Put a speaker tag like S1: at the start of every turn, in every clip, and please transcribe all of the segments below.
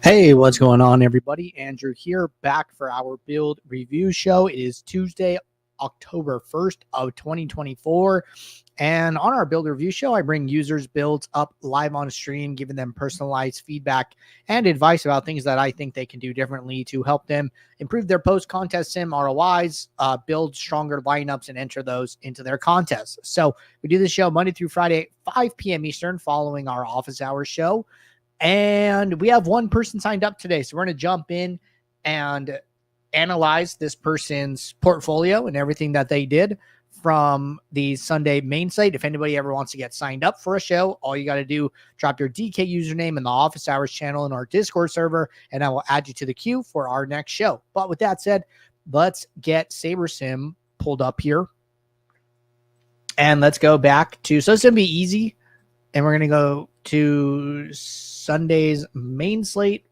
S1: Hey, what's going on, everybody? Andrew here, back for our build review show. It is Tuesday, October 1st of 2024. And on our build review show, I bring users' builds up live on stream, giving them personalized feedback and advice about things that I think they can do differently to help them improve their post-contest sim ROIs, build stronger lineups, and enter those into their contests. So we do this show Monday through Friday, 5 p.m. Eastern, following our office hours show. And we have one person signed up today. So we're going to jump in and analyze this person's portfolio and everything that they did from the Sunday main site. If anybody ever wants to get signed up for a show, all you got to do, drop your DK username in the office hours channel in our Discord server, and I will add you to the queue for our next show. But with that said, let's get SaberSim pulled up here. And let's go back to, so it's going to be easy. And we're going to go to Sunday's main slate.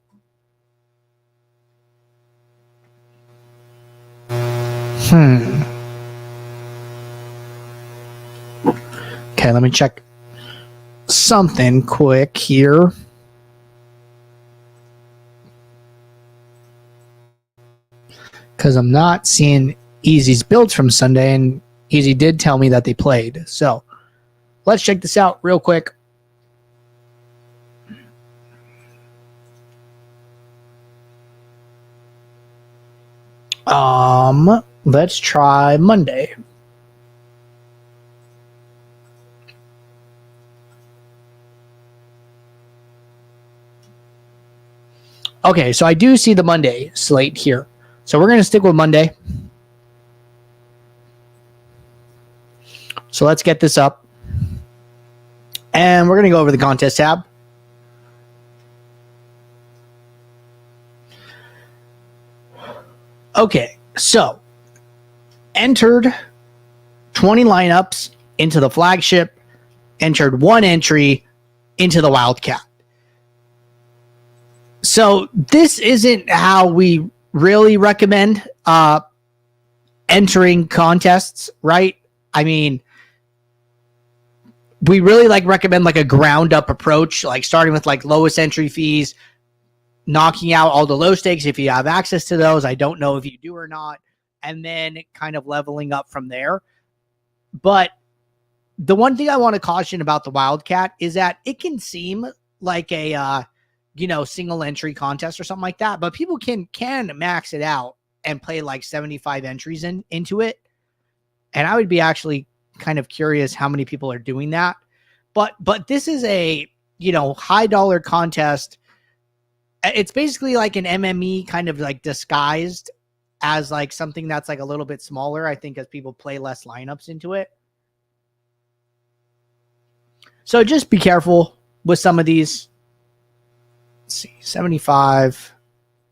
S1: Okay, let me check something quick here. Because I'm not seeing Easy's builds from Sunday, and Easy did tell me that they played. So let's check this out real quick. Let's try Monday. Okay, so I do see the Monday slate here. So we're going to stick with Monday. So let's get this up. And we're going to go over the contest tab. Okay, so entered 20 lineups into the flagship, entered one entry into the Wildcat. So this isn't how we really recommend entering contests, right? I mean, we really recommend a ground up approach, starting with lowest entry fees, knocking out all the low stakes if you have access to those. I don't know if you do or not. And then kind of leveling up from there. But the one thing I want to caution about the Wildcat is that it can seem like a, single entry contest or something like that. But people can max it out and play 75 entries into it. And I would be actually kind of curious how many people are doing that. But this is a, high dollar contest. It's basically like an MME kind of disguised as something that's a little bit smaller, I think, as people play less lineups into it. So just be careful with some of these. Let's see, 75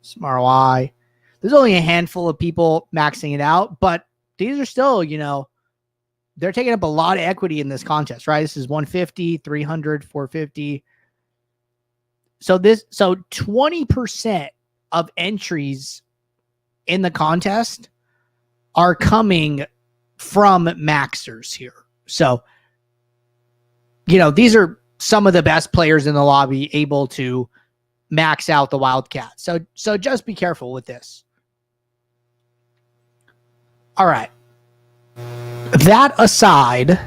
S1: some ROI. There's only a handful of people maxing it out, but these are still, they're taking up a lot of equity in this contest, right? This is 150, 300, 450. So 20% of entries in the contest are coming from maxers here. So, these are some of the best players in the lobby able to max out the Wildcat. So just be careful with this. All right. That aside,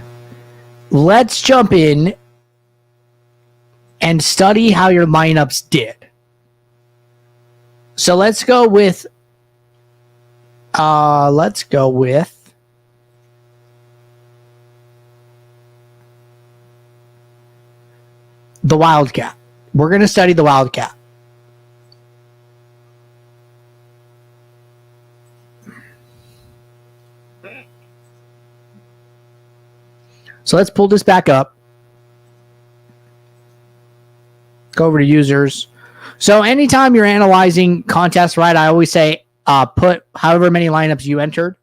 S1: let's jump in and study how your lineups did. So let's go with the Wildcat. We're going to study the Wildcat. So let's pull this back up. Go over to users. So anytime you're analyzing contests, right, I always say put however many lineups you entered.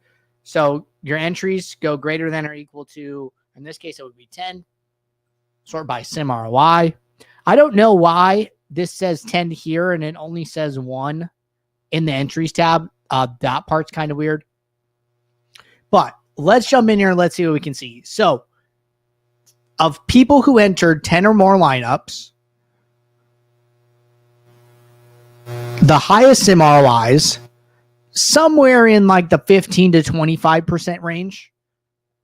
S1: So your entries go greater than or equal to, in this case, it would be 10. Sort by sim ROI. I don't know why this says 10 here and it only says 1 in the entries tab. That part's kind of weird. But let's jump in here and let's see what we can see. So of people who entered 10 or more lineups, the highest sim ROIs somewhere in like the 15 to 25% range.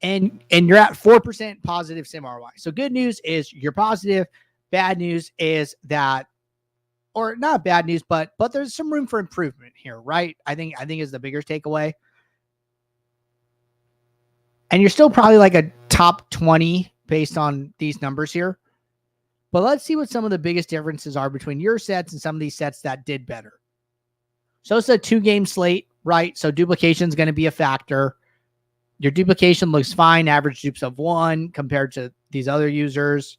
S1: And you're at 4% positive sim ROI. So good news is you're positive. Bad news is that, or not bad news, but there's some room for improvement here, right? I think is the bigger takeaway. And you're still probably like a top 20 based on these numbers here. But let's see what some of the biggest differences are between your sets and some of these sets that did better. So it's a 2-game slate, right? So duplication is going to be a factor. Your duplication looks fine, average dupes of 1 compared to these other users.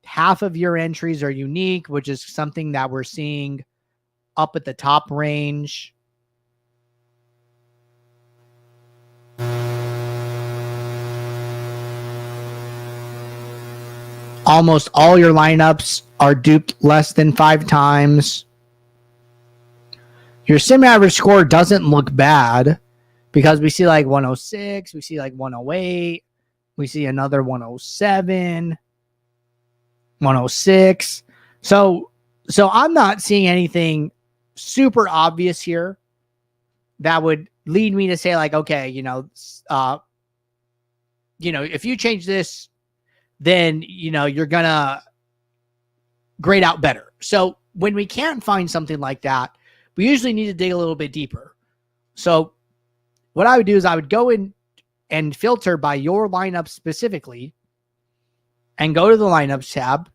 S1: Half of your entries are unique, which is something that we're seeing up at the top range. Almost all your lineups are duped less than 5 times. Your sim average score doesn't look bad because we see like 106, we see like 108, we see another 107, 106. So I'm not seeing anything super obvious here that would lead me to say like, okay, if you change this, then, you're going to grade out better. So when we can't find something like that, we usually need to dig a little bit deeper. So what I would do is I would go in and filter by your lineup specifically and go to the lineups tab.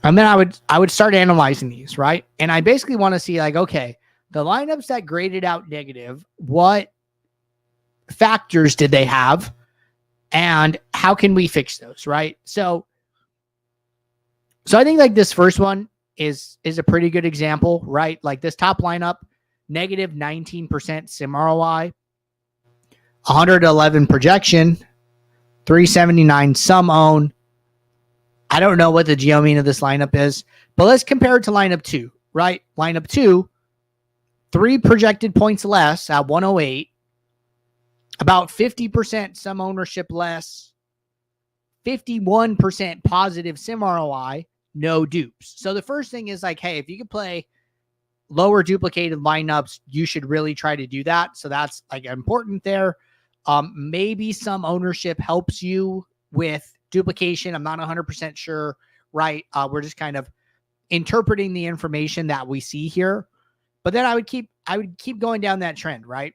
S1: And then I would start analyzing these, right? And I basically want to see like, okay, the lineups that graded out negative, what factors did they have? And how can we fix those, right? So I think like this first one is a pretty good example, right? Like this top lineup, negative 19% sim ROI, 111 projection, 379 sum own. I don't know what the geo mean of this lineup is, but let's compare it to lineup 2, right? Lineup 2, 3 projected points less at 108. About 50% sum ownership less, 51% positive sim ROI, no dupes. So the first thing is like, hey, if you could play lower duplicated lineups, you should really try to do that. So that's like important there. Maybe some ownership helps you with duplication. I'm not 100% sure, right? We're just kind of interpreting the information that we see here. But then I would keep going down that trend, right?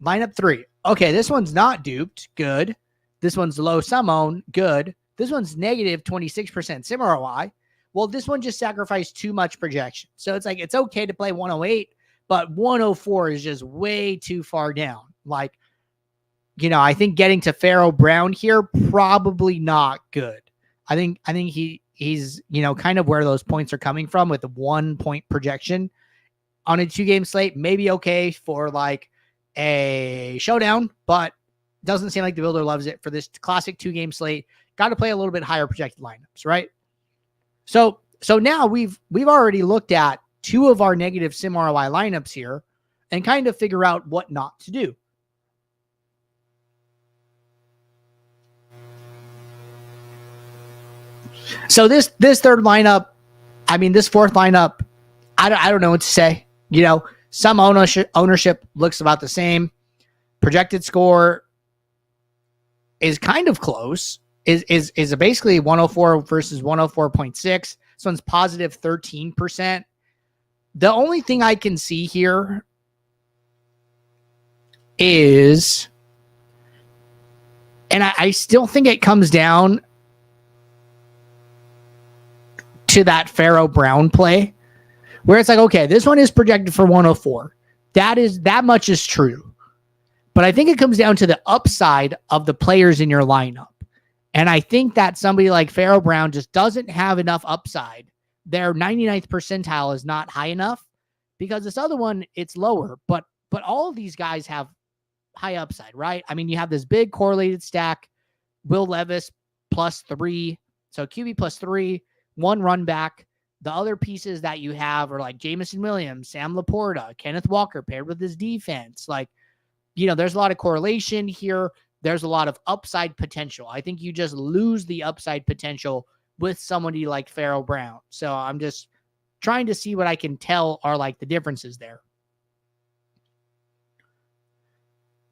S1: Lineup 3. Okay, this one's not duped. Good. This one's low sum own. Good. This one's negative 26% sim ROI. Well, this one just sacrificed too much projection. So it's like, it's okay to play 108, but 104 is just way too far down. Like, I think getting to Pharaoh Brown here, probably not good. I think he's, kind of where those points are coming from with a 1 point projection on a 2-game slate. Maybe okay for like a showdown, but doesn't seem like the builder loves it for this classic 2-game slate. Got to play a little bit higher projected lineups, right? So now we've already looked at 2 of our negative sim ROI lineups here and kind of figure out what not to do. So this third lineup, this fourth lineup, I don't know what to say. Some ownership looks about the same. Projected score is kind of close. Is basically 104 versus 104.6. This one's positive 13%. The only thing I can see here is, and I still think it comes down to that Pharaoh Brown play, where it's like, okay, this one is projected for 104. That much is true. But I think it comes down to the upside of the players in your lineup. And I think that somebody like Pharaoh Brown just doesn't have enough upside. Their 99th percentile is not high enough because this other one, it's lower. But all of these guys have high upside, right? You have this big correlated stack, Will Levis +3. So QB +3, 1 run back. The other pieces that you have are like Jameson Williams, Sam Laporta, Kenneth Walker paired with his defense. Like, there's a lot of correlation here. There's a lot of upside potential. I think you just lose the upside potential with somebody like Pharaoh Brown. So I'm just trying to see what I can tell are like the differences there.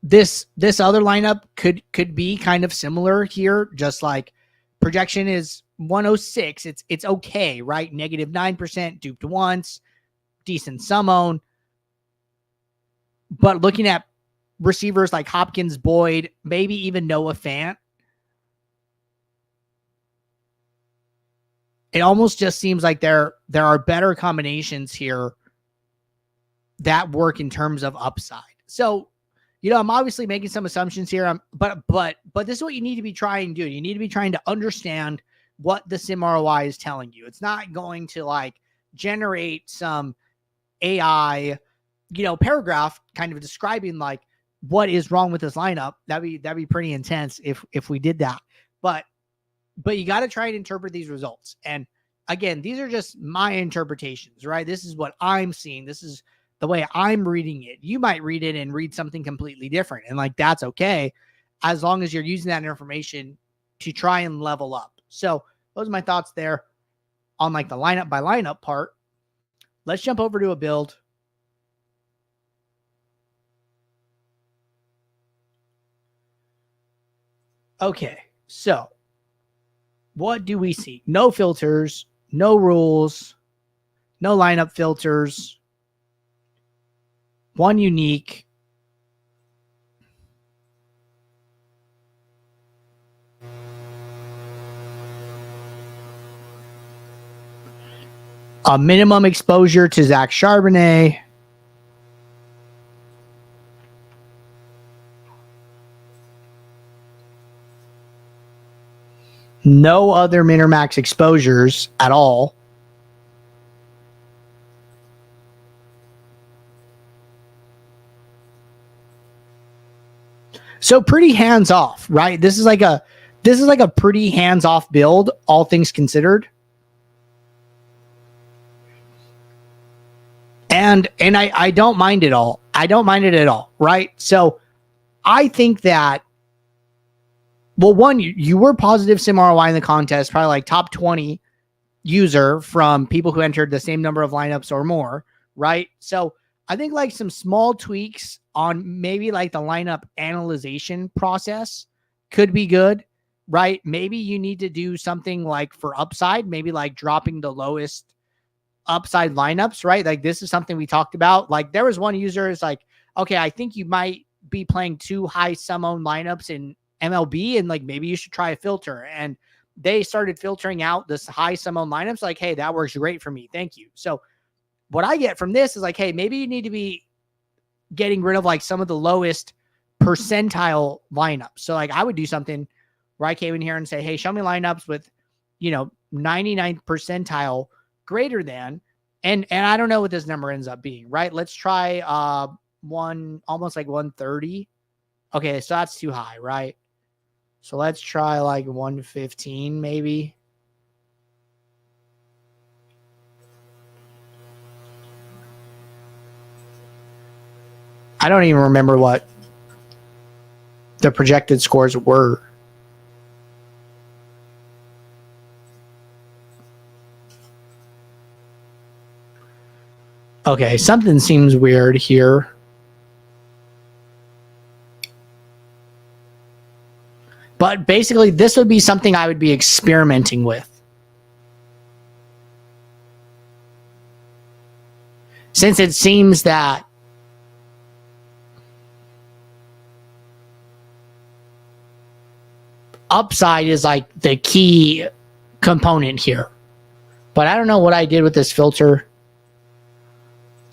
S1: This other lineup could be kind of similar here, just like projection is 106. It's okay, right? -9%, duped once, decent sum own. But looking at receivers like Hopkins, Boyd, maybe even Noah Fant, it almost just seems like there are better combinations here that work in terms of upside. So, I'm obviously making some assumptions here, but this is what you need to be trying to do. You need to be trying to understand what the sim ROI is telling you. It's not going to like generate some AI, paragraph kind of describing like what is wrong with this lineup. That'd be pretty intense if we did that. But you got to try and interpret these results. And again, these are just my interpretations, right? This is what I'm seeing. This is the way I'm reading it. You might read it and read something completely different. And like, that's okay, as long as you're using that information to try and level up. So those are my thoughts there on like the lineup by lineup part. Let's jump over to a build. Okay, so what do we see? No filters, no rules, no lineup filters, one unique. A minimum exposure to Zach Charbonnet. No other min or max exposures at all. So pretty hands off, right? This is like a pretty hands off build, all things considered. And I don't mind it all. I don't mind it at all, right? So I think that, well, one, you were positive sim ROI in the contest, probably like top 20 user from people who entered the same number of lineups or more, right? So I think like some small tweaks on maybe like the lineup analyzation process could be good, right? Maybe you need to do something like for upside, maybe like dropping the lowest upside lineups, right? Like this is something we talked about. Like there was one user is like, okay, I think you might be playing too high sum own lineups in MLB, and like maybe you should try a filter. And they started filtering out this high sum own lineups. Like, hey, that works great for me. Thank you. So what I get from this is like, hey, maybe you need to be getting rid of like some of the lowest percentile lineups. So like I would do something where I came in here and say, hey, show me lineups with, 99th percentile greater than, and I don't know what this number ends up being, right? Let's try one almost like 130. Okay, so that's too high, right? So let's try like 115 maybe. I don't even remember what the projected scores were. Okay, something seems weird here. But basically, this would be something I would be experimenting with. Since it seems that upside is like the key component here. But I don't know what I did with this filter.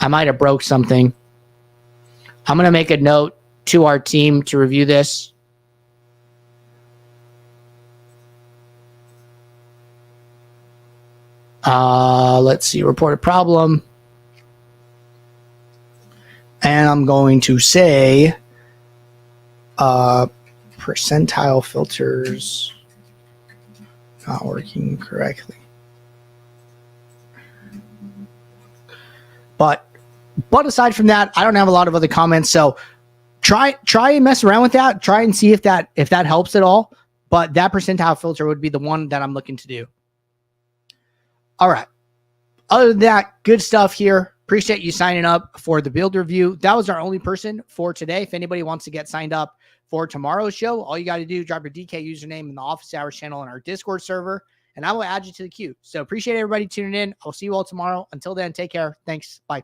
S1: I might have broke something. I'm going to make a note to our team to review this. Let's see, report a problem. And I'm going to say percentile filters not working correctly. But aside from that, I don't have a lot of other comments. So try and mess around with that. Try and see if that helps at all. But that percentile filter would be the one that I'm looking to do. All right. Other than that, good stuff here. Appreciate you signing up for the build review. That was our only person for today. If anybody wants to get signed up for tomorrow's show, all you got to do, drop your DK username in the office hours channel in our Discord server, and I will add you to the queue. So appreciate everybody tuning in. I'll see you all tomorrow. Until then, take care. Thanks. Bye.